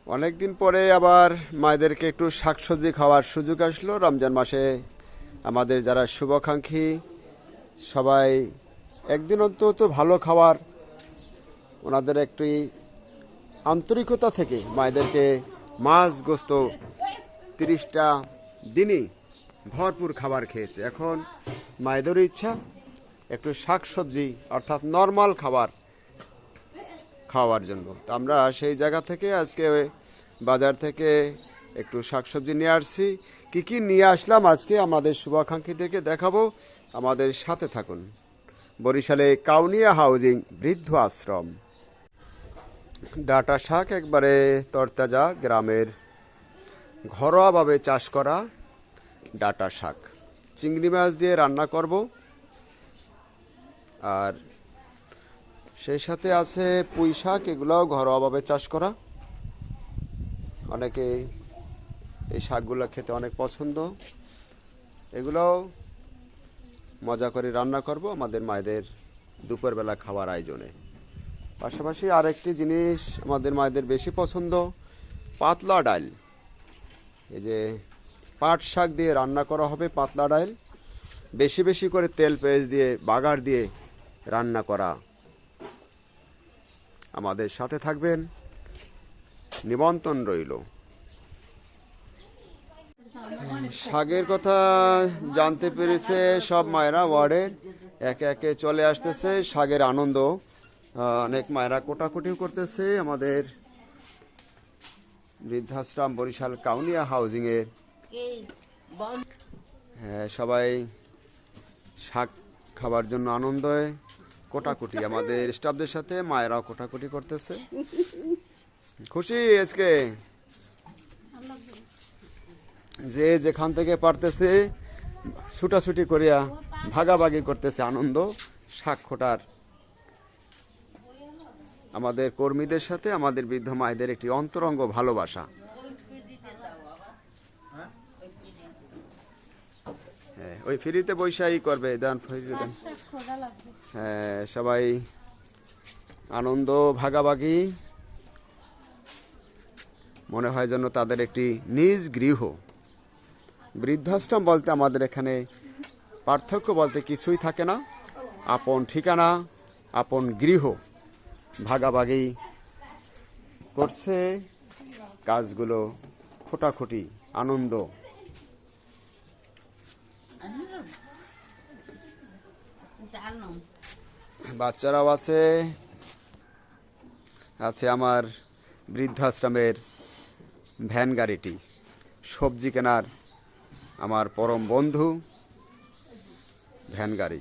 অনেকদিন পরে আবার মায়েদেরকে একটু শাকসবজি খাওয়ার সুযোগ আসলো রমজান মাসে। আমাদের যারা শুভাকাঙ্ক্ষী সবাই একদিন অন্তত ভালো খাবার, ওনাদের একটি আন্তরিকতা থেকে মায়েদেরকে মাছ গোস্ত 30টা দিনই ভরপুর খাবার খেয়েছে। এখন মায়েদেরও ইচ্ছা একটু শাকসবজি অর্থাৎ নর্মাল খাবার খাওয়ার জন্য। তো আমরা সেই জায়গা থেকে আজকে বাজার থেকে একটু শাকসবজি নিয়ে আসছি। কি কি নিয়ে আসলাম আজকে আমাদের শুভাকাঙ্ক্ষীদেরকে দেখাবো, আমাদের সাথে থাকুন। বরিশালে কাউনিয়া হাউজিং বৃদ্ধ আশ্রম। ডাঁটা শাক একবারে তরতাজা, গ্রামের ঘরোয়াভাবে চাষ করা ডাঁটা শাক, চিংড়ি মাছ দিয়ে রান্না করব। আর সেই সাথে আছে পুঁই শাক, এগুলোও ঘরোয়াভাবে চাষ করা। অনেকে এই শাকগুলো খেতে অনেক পছন্দ। এগুলোও মজা করে রান্না করব আমাদের মায়েদের দুপুরবেলা খাওয়ার আয়োজনে। পাশাপাশি আরেকটি জিনিস আমাদের মায়েদের বেশি পছন্দ, পাতলা ডাল। এই যে পাট শাক দিয়ে রান্না করা হবে পাতলা ডাল, বেশি বেশি করে তেল পেঁয়াজ দিয়ে বাগার দিয়ে রান্না করা। আমাদের সাথে থাকবেন, নিমন্ত্রণ রইল। শাকের কথা জানতে পেরেছে সব মায়েরা ওয়ার্ডের, একে একে চলে আসতেছে। শাকের আনন্দ অনেক মায়েরা কোটাকুটিও করতেছে। আমাদের বৃদ্ধাশ্রম বরিশাল কাউনিয়া হাউজিংয়ের হ্যাঁ, সবাই শাক খাবার জন্য আনন্দে কোটাকুটি। আমাদের স্টাফদের সাথে মায়েরাও কোটাকুটি করতেছে। খুশি আজকে যে যেখান থেকে পারতেছে ছুটাছুটি করিয়া ভাগাভাগি করতেছে আনন্দ শাক খোটার। আমাদের কর্মীদের সাথে আমাদের বৃদ্ধ মায়েদের একটি অন্তরঙ্গ ভালোবাসা। হ্যাঁ, ওই ফ্রিতে বৈশাই করবে দেন, হ্যাঁ, সবাই আনন্দ ভাগাভাগি, মনে হয় যেন তাদের একটি নিজ গৃহ। বৃদ্ধাশ্রম বলতে আমাদের এখানে পার্থক্য বলতে কিছুই থাকে না। আপন ঠিকানা, আপন গৃহ, ভাগাভাগি করছে কাজগুলো, খোটাখুটি আনন্দ। বাচ্চারাও আছে, আছে আমার বৃদ্ধাশ্রমের ভ্যান গাড়িটি, সবজি কেনার আমার পরম বন্ধু ভ্যান গাড়ি।